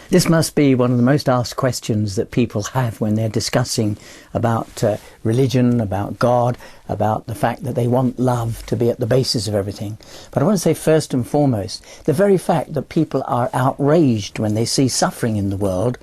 This must be one of the most asked questions that people have when they're discussing about religion, about God, about the fact that they want love to be at the basis of everything. But I want to say first and foremost, the very fact that people are outraged when they see suffering in the world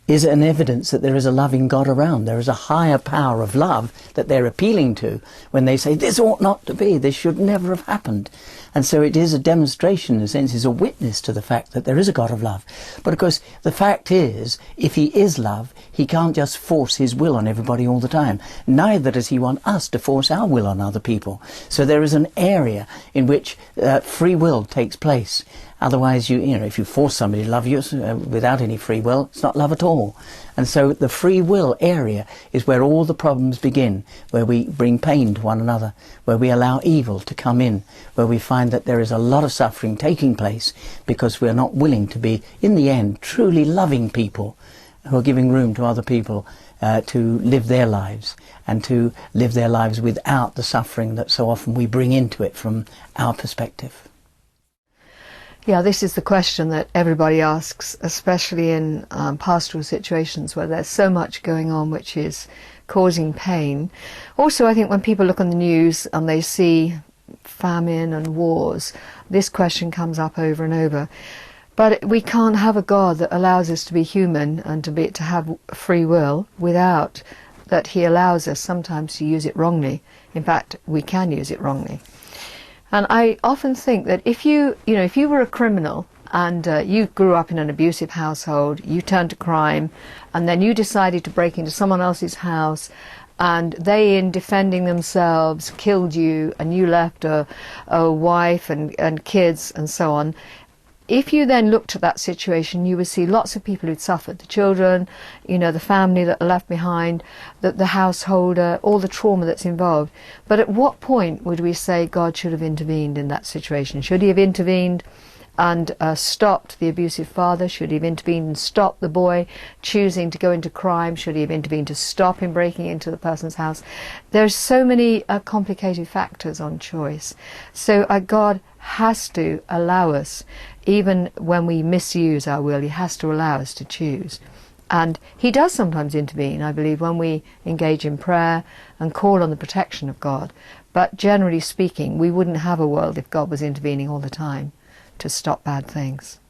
is an evidence that there is a loving God around. There is a higher power of love that they're appealing to when they say, this ought not to be, this should never have happened. And so it is a demonstration, in a sense, is a witness to the fact that there is a God of love. But of course, the fact is, if he is love, he can't just force his will on everybody all the time. Neither does he want us to force our will on other people. So there is an area in which free will takes place. Otherwise, you know, if you force somebody to love you without any free will, it's not love at all. And so the free will area is where all the problems begin, where we bring pain to one another, where we allow evil to come in, where we find that there is a lot of suffering taking place because we're not willing to be, in the end, truly loving people who are giving room to other people to live their lives, and to live their lives without the suffering that so often we bring into it from our perspective. Yeah, this is the question that everybody asks, especially in pastoral situations where there's so much going on which is causing pain. Also, I think when people look on the news and they see famine and wars, this question comes up over and over. But we can't have a God that allows us to be human and to have free will without that he allows us sometimes to use it wrongly. In fact, we can use it wrongly. And I often think that if you were a criminal and you grew up in an abusive household, you turned to crime, and then you decided to break into someone else's house, and they, in defending themselves, killed you, and you left a wife and kids and so on. If you then looked at that situation, you would see lots of people who'd suffered, the children, the family that are left behind, the householder, all the trauma that's involved. But at what point would we say God should have intervened in that situation? Should he have intervened and stopped the abusive father? Should he have intervened and stopped the boy choosing to go into crime? Should he have intervened to stop him breaking into the person's house? There's so many complicated factors on choice. So God has to allow us, even when we misuse our will, he has to allow us to choose. And he does sometimes intervene, I believe, when we engage in prayer and call on the protection of God. But generally speaking, we wouldn't have a world if God was intervening all the time to stop bad things.